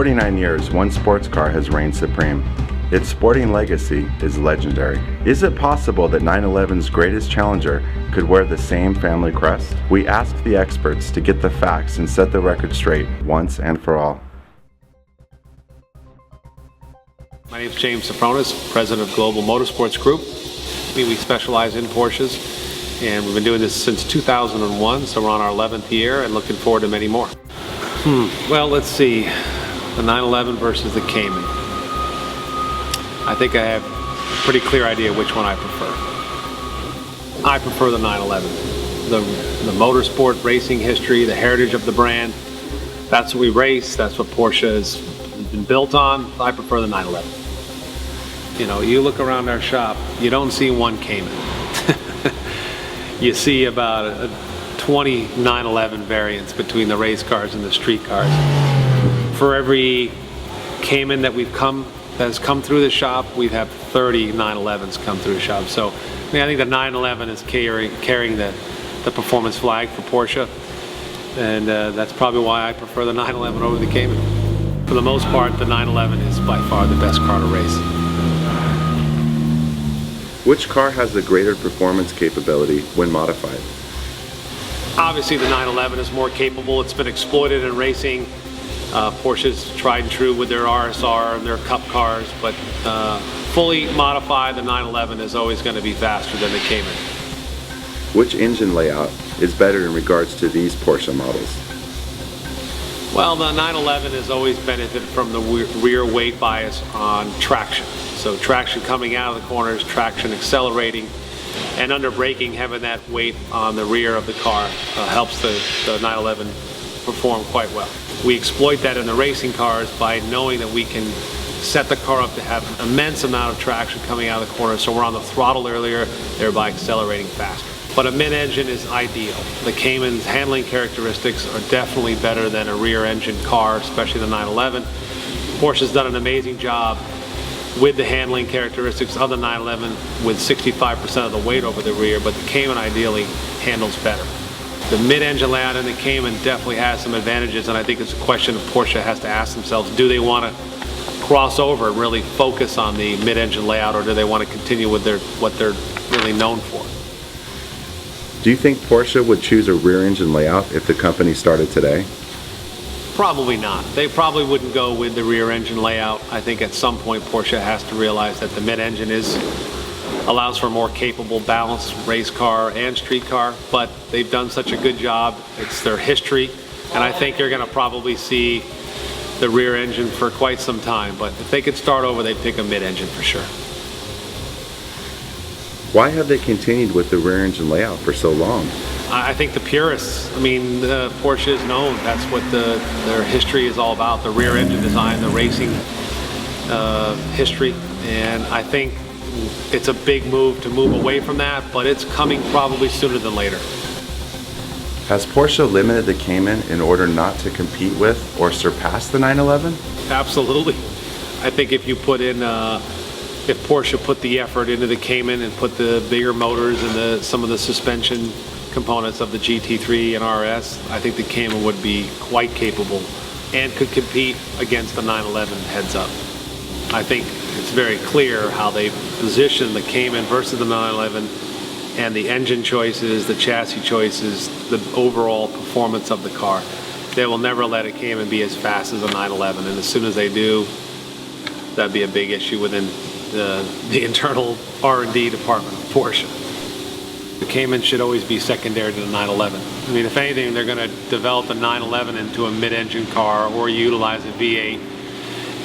49 years, one sports car has reigned supreme. Its sporting legacy is legendary. Is it possible that 911's greatest challenger could wear the same family crest? We asked the experts to get the facts and set the record straight once and for all. My name is James Sofronas, president of Global Motorsports Group. We specialize in Porsches, and we've been doing this since 2001, so we're on our 11th year and looking forward to many more. Well, let's see. The 911 versus the Cayman. I think I have a pretty clear idea which one I prefer. I prefer the 911. The motorsport racing history, the heritage of the brand, that's what we race, that's what Porsche has been built on. I prefer the 911. You know, you look around our shop, you don't see one Cayman. You see about 20 911 variants between the race cars and the street cars. For every Cayman that has come through the shop, we've had 30 911s come through the shop. So I think the 911 is carrying the performance flag for Porsche, and that's probably why I prefer the 911 over the Cayman. For the most part, the 911 is by far the best car to race. Which car has the greater performance capability when modified? Obviously the 911 is more capable. It's been exploited in racing. Porsche's tried and true with their RSR and their Cup cars, but fully modified, the 911 is always going to be faster than the Cayman. Which engine layout is better in regards to these Porsche models? Well, the 911 has always benefited from the rear weight bias on traction. So traction coming out of the corners, traction accelerating, and under braking, having that weight on the rear of the car helps the 911 perform quite well. We exploit that in the racing cars by knowing that we can set the car up to have an immense amount of traction coming out of the corner, so we're on the throttle earlier, thereby accelerating faster. But a mid-engine is ideal. The Cayman's handling characteristics are definitely better than a rear-engine car, especially the 911. Porsche's done an amazing job with the handling characteristics of the 911 with 65% of the weight over the rear, but the Cayman ideally handles better. The mid-engine layout in the Cayman definitely has some advantages, and I think it's a question Porsche has to ask themselves: do they want to cross over and really focus on the mid-engine layout, or do they want to continue with what they're really known for? Do you think Porsche would choose a rear-engine layout if the company started today? Probably not. They probably wouldn't go with the rear-engine layout. I think at some point Porsche has to realize that the mid-engine allows for a more capable, balanced race car and street car, but they've done such a good job. It's their history, and I think you're going to probably see the rear engine for quite some time, but if they could start over, they'd pick a mid-engine for sure. Why have they continued with the rear engine layout for so long? I think the purists, Porsche is known. That's what their history is all about, the rear engine design, the racing history, and I think it's a big move to move away from that, but it's coming probably sooner than later. Has Porsche limited the Cayman in order not to compete with or surpass the 911? Absolutely. I think if Porsche put the effort into the Cayman and put the bigger motors and some of the suspension components of the GT3 and RS, I think the Cayman would be quite capable and could compete against the 911 heads up. I think it's very clear how they position the Cayman versus the 911, and the engine choices, the chassis choices, the overall performance of the car. They will never let a Cayman be as fast as a 911, and as soon as they do, that'd be a big issue within the internal R&D department of Porsche. The Cayman should always be secondary to the 911. If anything, they're going to develop the 911 into a mid-engine car or utilize a V8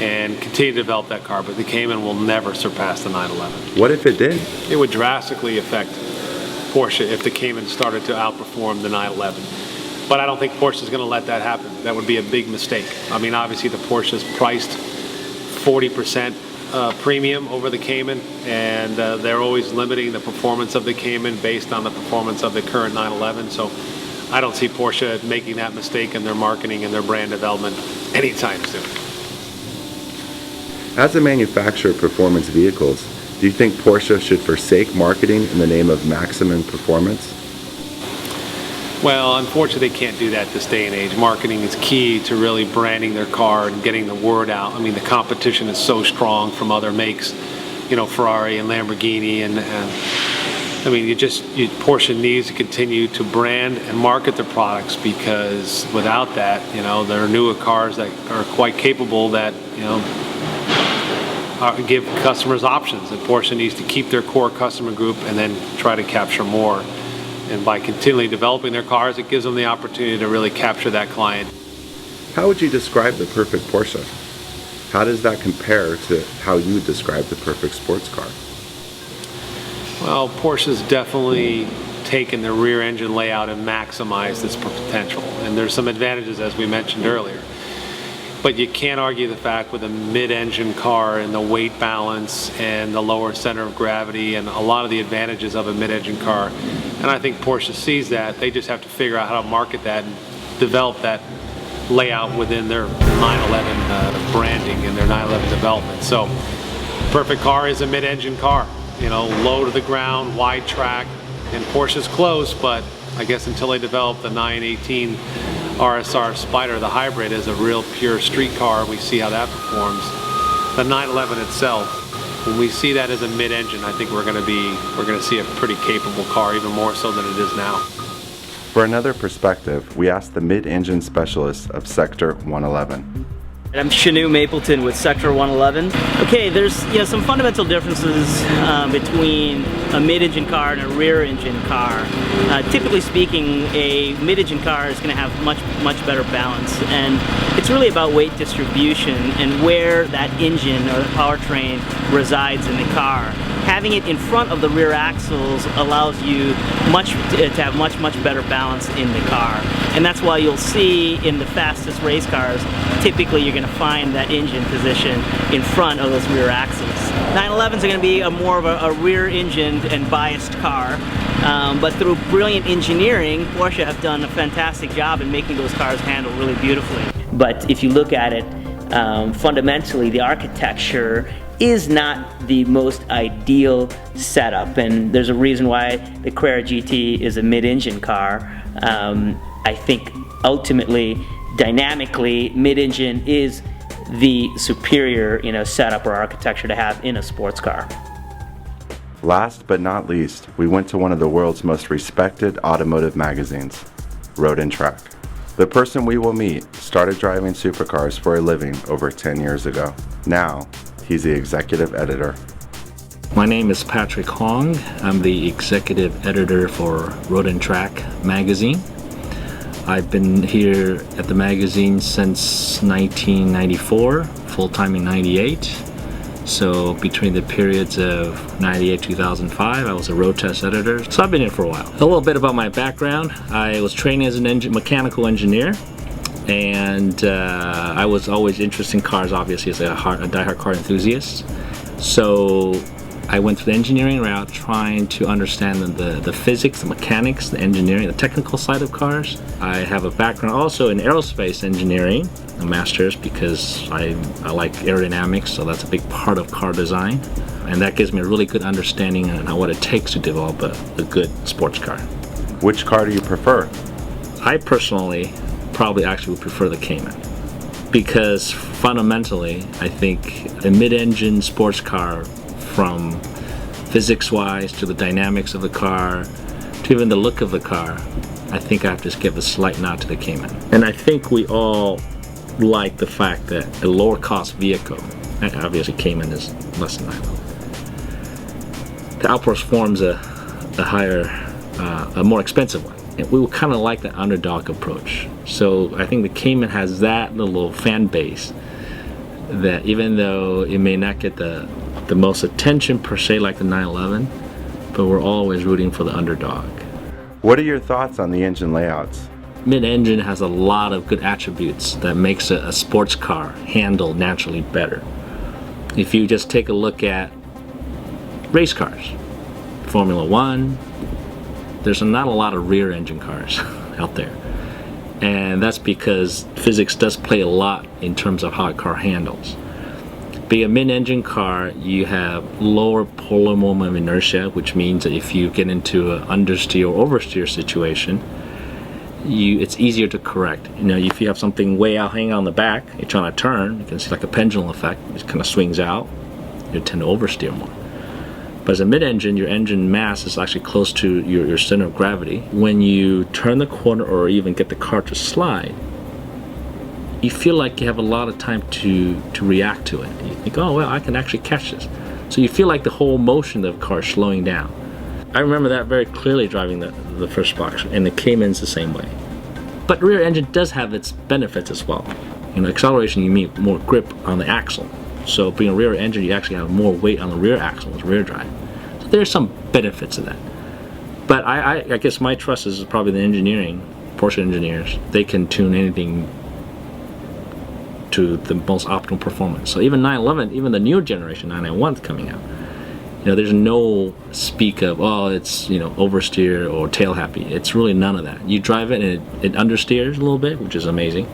and continue to develop that car, but the Cayman will never surpass the 911. What if it did? It would drastically affect Porsche if the Cayman started to outperform the 911. But I don't think Porsche is going to let that happen. That would be a big mistake. Obviously the Porsche is priced 40% premium over the Cayman, and they're always limiting the performance of the Cayman based on the performance of the current 911. So I don't see Porsche making that mistake in their marketing and their brand development anytime soon. As a manufacturer of performance vehicles, do you think Porsche should forsake marketing in the name of maximum performance? Well, unfortunately, they can't do that this day and age. Marketing is key to really branding their car and getting the word out. I mean, the competition is so strong from other makes, Ferrari and Lamborghini, and I mean, Porsche needs to continue to brand and market their products, because without that, there are newer cars that are quite capable that, give customers options. And Porsche needs to keep their core customer group and then try to capture more. And by continually developing their cars, it gives them the opportunity to really capture that client. How would you describe the perfect Porsche? How does that compare to how you describe the perfect sports car? Well, Porsche's definitely taken the rear engine layout and maximized its potential. And there's some advantages, as we mentioned earlier. But you can't argue the fact with a mid-engine car and the weight balance and the lower center of gravity and a lot of the advantages of a mid-engine car. And I think Porsche sees that. They just have to figure out how to market that and develop that layout within their 911 branding and their 911 development. So, perfect car is a mid-engine car. Low to the ground, wide track, and Porsche's close, but I guess until they develop the 918 RSR Spider, the hybrid, is a real pure street car. We see how that performs. The 911 itself, when we see that as a mid-engine, I think we're going to see a pretty capable car, even more so than it is now. For another perspective, we asked the mid-engine specialist of Sector 111. I'm Shinoo Mapleton with Sector 111. Okay, there's some fundamental differences between a mid-engine car and a rear-engine car. Typically speaking, a mid-engine car is going to have much better balance, and it's really about weight distribution and where that engine or the powertrain resides in the car. Having it in front of the rear axles allows you to have much better balance in the car. And that's why you'll see in the fastest race cars, typically you're going to find that engine position in front of those rear axles. 911s are going to be more of a rear-engined and biased car, but through brilliant engineering, Porsche have done a fantastic job in making those cars handle really beautifully. But if you look at it, fundamentally, the architecture is not the most ideal setup, and there's a reason why the Carrera GT is a mid-engine car. I think ultimately, dynamically, mid-engine is the superior setup or architecture to have in a sports car. Last but not least, we went to one of the world's most respected automotive magazines, Road and Track. The person we will meet started driving supercars for a living over 10 years ago. Now, he's the executive editor. My name is Patrick Hong. I'm the executive editor for Road and Track magazine. I've been here at the magazine since 1994, full-time in 98. So between the periods of 98 2005, I was a road test editor. So I've been here for a while. A little bit about my background. I was trained as a mechanical engineer, and I was always interested in cars, obviously, as a diehard car enthusiast. So I went through the engineering route, trying to understand the physics, the mechanics, the engineering, the technical side of cars. I have a background also in aerospace engineering, a master's, because I like aerodynamics, so that's a big part of car design. And that gives me a really good understanding on what it takes to develop a good sports car. Which car do you prefer? I personally probably actually would prefer the Cayman, because fundamentally I think a mid-engine sports car, from physics-wise to the dynamics of the car to even the look of the car, I think I have to give a slight nod to the Cayman. And I think we all like the fact that a lower cost vehicle, and obviously Cayman is less than that, that outperforms a more expensive one. And we would kind of like that underdog approach. So I think the Cayman has that little fan base that even though it may not get the most attention per se like the 911, but we're always rooting for the underdog. What are your thoughts on the engine layouts? Mid-engine has a lot of good attributes that makes a sports car handle naturally better. If you just take a look at race cars, Formula One, there's not a lot of rear engine cars out there. And that's because physics does play a lot in terms of how a car handles. Being a mid-engine car, you have lower polar moment of inertia, which means that if you get into an understeer or oversteer situation, it's easier to correct. You know, if you have something way out hanging on the back, you're trying to turn, you can see like a pendulum effect. It kind of swings out. You tend to oversteer more. But as a mid-engine, your engine mass is actually close to your center of gravity. When you turn the corner or even get the car to slide, you feel like you have a lot of time to react to it. You think, oh, well, I can actually catch this. So you feel like the whole motion of the car is slowing down. I remember that very clearly driving the first Boxer, and the Cayman's the same way. But rear engine does have its benefits as well. You know, acceleration, you need more grip on the axle. So being a rear engine, you actually have more weight on the rear axle as rear drive. So there's some benefits of that. But I guess my trust is probably the engineering, Porsche engineers. They can tune anything to the most optimal performance. So even 911, even the newer generation 991 coming out, you know, there's no speak of, oh, it's, you know, oversteer or tail happy. It's really none of that. You drive it and it understeers a little bit, which is amazing.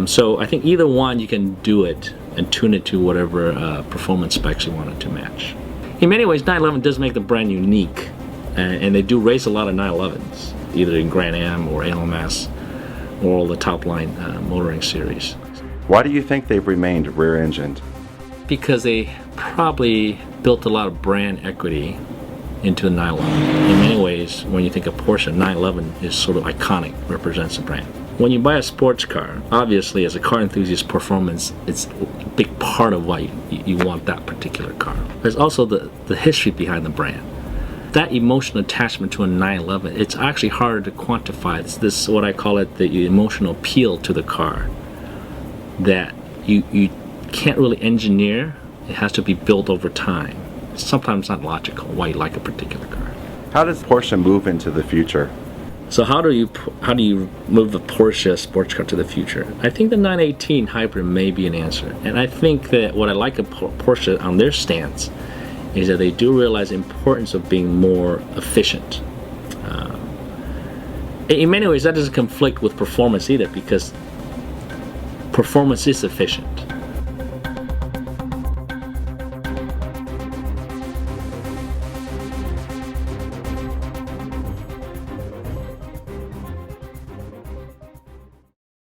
So I think either one, you can do it and tune it to whatever performance specs you want it to match. In many ways, 911 does make the brand unique, and they do race a lot of 911s, either in Grand Am or ALMS or all the top line motoring series. Why do you think they've remained rear-engined? Because they probably built a lot of brand equity into the 911. In many ways, when you think of Porsche, 911 is sort of iconic, represents the brand. When you buy a sports car, obviously as a car enthusiast, performance is a big part of why you want that particular car. There's also the history behind the brand. That emotional attachment to a 911, it's actually harder to quantify. It's this, what I call it, the emotional appeal to the car that you can't really engineer. It has to be built over time. It's sometimes not logical why you like a particular car. How does Porsche move into the future? So how do you move the Porsche sports car to the future? I think the 918 hybrid may be an answer, and I think that what I like of Porsche on their stance is that they do realize the importance of being more efficient. In many ways, that doesn't conflict with performance either, because performance is efficient.